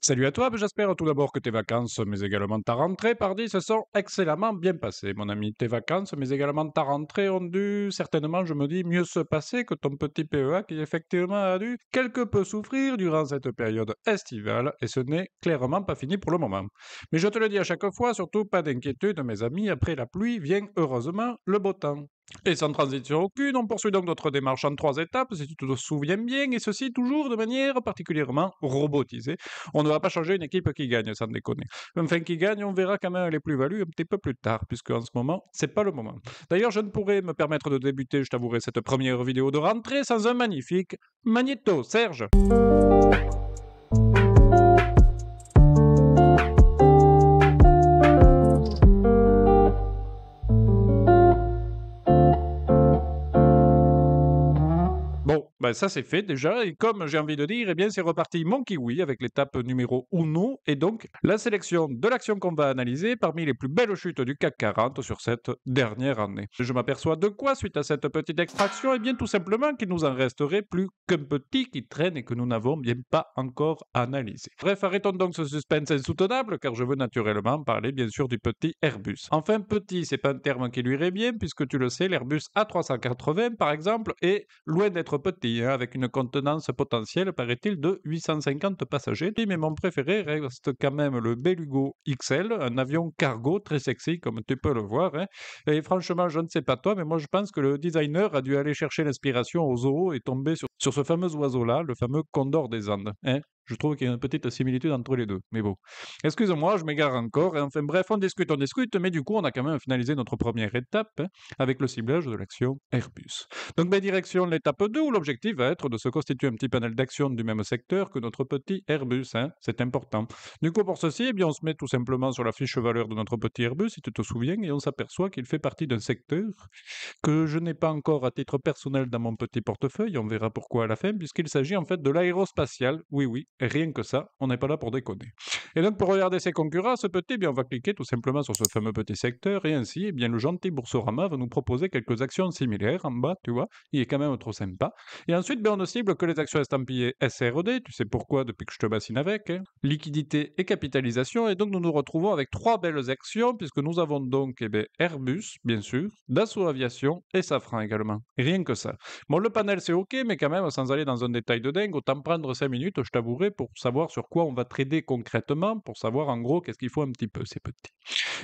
Salut à toi, j'espère tout d'abord que tes vacances, mais également ta rentrée, pardi, se sont excellemment bien passées, mon ami. Tes vacances, mais également ta rentrée ont dû, certainement, je me dis, mieux se passer que ton petit PEA qui, effectivement, a dû quelque peu souffrir durant cette période estivale, et ce n'est clairement pas fini pour le moment. Mais je te le dis à chaque fois, surtout pas d'inquiétude, mes amis, après la pluie vient heureusement le beau temps. Et sans transition aucune, on poursuit donc notre démarche en 3 étapes, si tu te souviens bien, et ceci toujours de manière particulièrement robotisée. On ne va pas changer une équipe qui gagne, sans déconner. Enfin, qui gagne, on verra quand même les plus-values un petit peu plus tard, puisque en ce moment, c'est pas le moment. D'ailleurs, je ne pourrais me permettre de débuter, je t'avouerai, cette première vidéo de rentrée sans un magnifique Magnéto. Serge. Bon, ben ça c'est fait déjà, et comme j'ai envie de dire, eh bien c'est reparti mon kiwi avec l'étape numéro 1, et donc la sélection de l'action qu'on va analyser parmi les plus belles chutes du CAC 40 sur cette dernière année. Je m'aperçois de quoi suite à cette petite extraction? Eh bien tout simplement qu'il nous en resterait plus qu'un petit qui traîne et que nous n'avons bien pas encore analysé. Bref, arrêtons donc ce suspense insoutenable, car je veux naturellement parler bien sûr du petit Airbus. Enfin petit, c'est pas un terme qui lui irait bien, puisque tu le sais, l'Airbus A380 par exemple est loin d'être petit, hein, avec une contenance potentielle, paraît-il, de 850 passagers. Mais mon préféré reste quand même le Belugo XL, un avion cargo très sexy, comme tu peux le voir, hein. Et franchement, je ne sais pas toi, mais moi je pense que le designer a dû aller chercher l'inspiration au zoo et tomber sur ce fameux oiseau-là, le fameux condor des Andes, hein. Je trouve qu'il y a une petite similitude entre les deux, mais bon. Excuse-moi, je m'égare encore. Et enfin bref, on discute, mais du coup, on a quand même finalisé notre première étape, hein, avec le ciblage de l'action Airbus. Donc, direction l'étape 2, où l'objectif va être de se constituer un petit panel d'actions du même secteur que notre petit Airbus, hein. C'est important. Du coup, pour ceci, eh bien, on se met tout simplement sur la fiche valeur de notre petit Airbus, si tu te souviens, et on s'aperçoit qu'il fait partie d'un secteur que je n'ai pas encore à titre personnel dans mon petit portefeuille. On verra pourquoi à la fin, puisqu'il s'agit en fait de l'aérospatial. Oui, oui, rien que ça, on n'est pas là pour déconner. Et donc, pour regarder ses concurrents, ce petit, eh bien, on va cliquer tout simplement sur ce fameux petit secteur, et ainsi, eh bien, le gentil Boursorama va nous proposer quelques actions similaires en bas, tu vois. Il est quand même trop sympa. Et ensuite, ben, on ne cible que les actions estampillées SRD, tu sais pourquoi depuis que je te bassine avec, hein. Liquidité et capitalisation, et donc nous nous retrouvons avec 3 belles actions, puisque nous avons donc eh ben, Airbus, bien sûr, Dassault Aviation et Safran également. Rien que ça. Bon, le panel c'est ok, mais quand même, sans aller dans un détail de dingue, autant prendre 5 minutes, je t'avouerai, pour savoir sur quoi on va trader concrètement, pour savoir en gros qu'est-ce qu'il faut un petit peu, ces petits.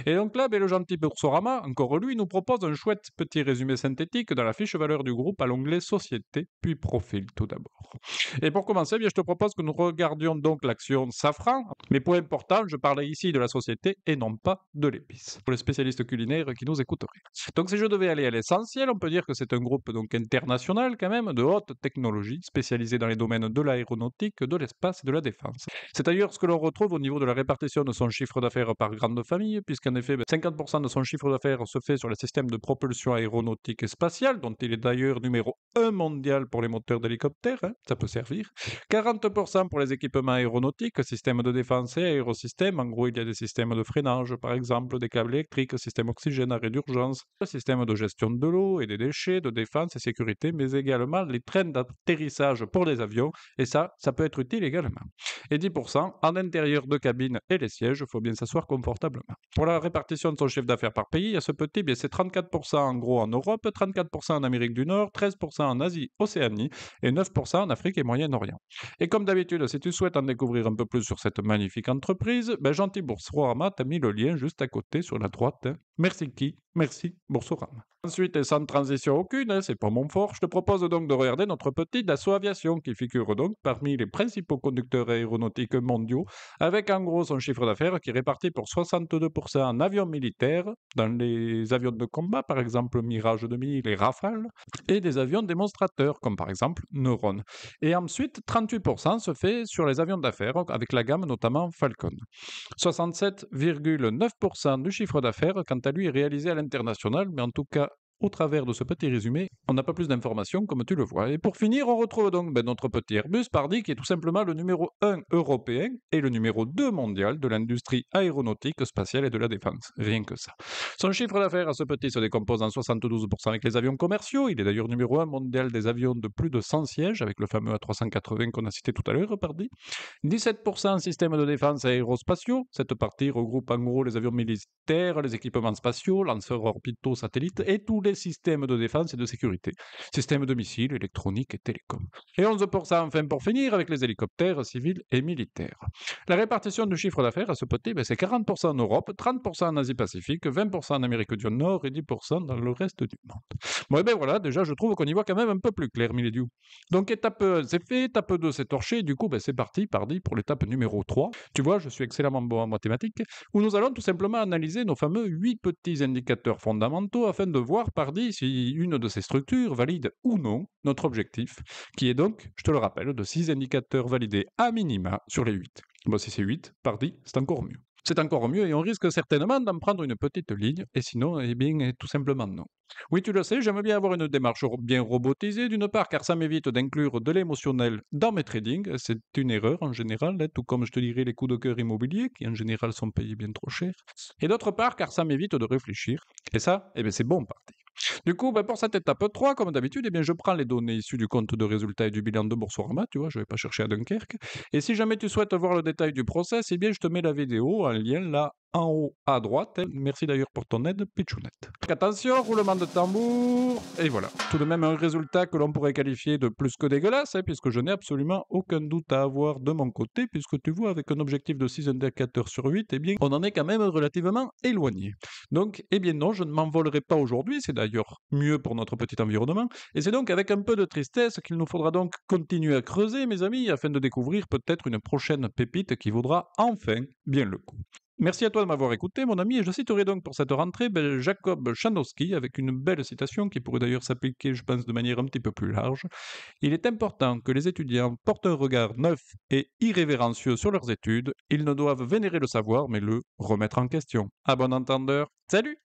Et donc là, ben, le gentil Boursorama, encore lui, nous propose un chouette petit résumé synthétique dans la fiche valeur du groupe à l'onglet Société, puis Profil tout d'abord. Et pour commencer, bien, je te propose que nous regardions donc l'action Safran. Mais point important, je parlais ici de la société et non pas de l'épice, pour les spécialistes culinaires qui nous écouteraient. Donc si je devais aller à l'essentiel, on peut dire que c'est un groupe donc international quand même, de haute technologie, spécialisé dans les domaines de l'aéronautique, de l'espace et de la défense. C'est d'ailleurs ce que l'on retrouve au niveau de la répartition de son chiffre d'affaires par grande famille, puisqu'en effet, 50% de son chiffre d'affaires se fait sur le système de propulsion aéronautique et spatiale, dont il est d'ailleurs numéro 1 mondial pour les moteurs d'hélicoptères, hein, ça peut servir. 40% pour les équipements aéronautiques, systèmes de défense et aérosystèmes. En gros, il y a des systèmes de freinage, par exemple, des câbles électriques, système oxygène, arrêt d'urgence, système de gestion de l'eau et des déchets, de défense et sécurité, mais également les trains d'atterrissage pour les avions, et ça peut être utile également. Et 10% en intérieur de cabine et les sièges, il faut bien s'asseoir confortablement. Pour la répartition de son chiffre d'affaires par pays, il y a ce petit, bien c'est 34% en gros en Europe, 34% en Amérique du Nord, 13% en Asie, Océanie et 9% en Afrique et Moyen-Orient. Et comme d'habitude, si tu souhaites en découvrir un peu plus sur cette magnifique entreprise, ben Gentil Boursorama t'a mis le lien juste à côté sur la droite, hein. Merci qui? Merci Boursorama. Ensuite, et sans transition aucune, hein, c'est pas mon fort, je te propose donc de regarder notre petit Dassault Aviation qui figure donc parmi les principaux conducteurs aéronautiques mondiaux, avec en gros son chiffre d'affaires qui est réparti pour 62% en avions militaires, dans les avions de combat, par exemple Mirage 2000 et Rafale, et des avions démonstrateurs, comme par exemple Neuron. Et ensuite, 38% se fait sur les avions d'affaires, avec la gamme notamment Falcon. 67,9% du chiffre d'affaires, quant à lui, est réalisé à l'international, mais en tout cas au travers de ce petit résumé, on n'a pas plus d'informations comme tu le vois. Et pour finir, on retrouve donc notre petit Airbus Pardy qui est tout simplement le numéro 1 européen et le numéro 2 mondial de l'industrie aéronautique, spatiale et de la défense. Rien que ça. Son chiffre d'affaires à ce petit se décompose en 72% avec les avions commerciaux. Il est d'ailleurs numéro 1 mondial des avions de plus de 100 sièges avec le fameux A380 qu'on a cité tout à l'heure, Pardy. 17% en systèmes de défense aérospatiaux. Cette partie regroupe en gros les avions militaires, les équipements spatiaux, lanceurs orbitaux, satellites et tous les systèmes de défense et de sécurité. Systèmes de missiles, électroniques et télécoms. Et 11% enfin pour finir avec les hélicoptères civils et militaires. La répartition du chiffre d'affaires à ce petit, c'est 40% en Europe, 30% en Asie-Pacifique, 20% en Amérique du Nord et 10% dans le reste du monde. Bon, et bien voilà, déjà je trouve qu'on y voit quand même un peu plus clair, Miladiou. Donc étape 1 c'est fait, étape 2 c'est torché, et du coup c'est parti, Pardy, pour l'étape numéro 3. Tu vois, je suis excellemment bon en mathématiques, où nous allons tout simplement analyser nos fameux 8 petits indicateurs fondamentaux afin de voir, Pardy, si une de ces structures valide ou non notre objectif, qui est donc, je te le rappelle, de 6 indicateurs validés à minima sur les 8. Bon, si c'est 8, Pardy, c'est encore mieux. C'est encore mieux et on risque certainement d'en prendre une petite ligne, et sinon, eh bien, tout simplement non. Oui, tu le sais, j'aime bien avoir une démarche bien robotisée, d'une part, car ça m'évite d'inclure de l'émotionnel dans mes tradings. C'est une erreur en général, hein, tout comme je te dirais les coups de cœur immobiliers, qui en général sont payés bien trop cher. Et d'autre part, car ça m'évite de réfléchir. Et ça, eh bien, c'est bon, Pardy. Du coup, pour cette étape 3, comme d'habitude, eh bien, je prends les données issues du compte de résultats et du bilan de Boursorama, tu vois, je ne vais pas chercher à Dunkerque. Et si jamais tu souhaites voir le détail du process, eh bien, je te mets la vidéo en lien là en haut à droite. Merci d'ailleurs pour ton aide, Pichounette. Donc, attention, roulement de tambour. Et voilà. Tout de même un résultat que l'on pourrait qualifier de plus que dégueulasse, hein, puisque je n'ai absolument aucun doute à avoir de mon côté, puisque tu vois, avec un objectif de 6 indicateurs sur 8, eh bien, on en est quand même relativement éloigné. Donc, eh bien non, je ne m'envolerai pas aujourd'hui, c'est d'ailleurs mieux pour notre petit environnement, et c'est donc avec un peu de tristesse qu'il nous faudra donc continuer à creuser, mes amis, afin de découvrir peut-être une prochaine pépite qui vaudra enfin bien le coup. Merci à toi de m'avoir écouté, mon ami, et je citerai donc pour cette rentrée Jacob Chanowski avec une belle citation qui pourrait d'ailleurs s'appliquer, je pense, de manière un petit peu plus large. Il est important que les étudiants portent un regard neuf et irrévérencieux sur leurs études. Ils ne doivent vénérer le savoir, mais le remettre en question. À bon entendeur, salut!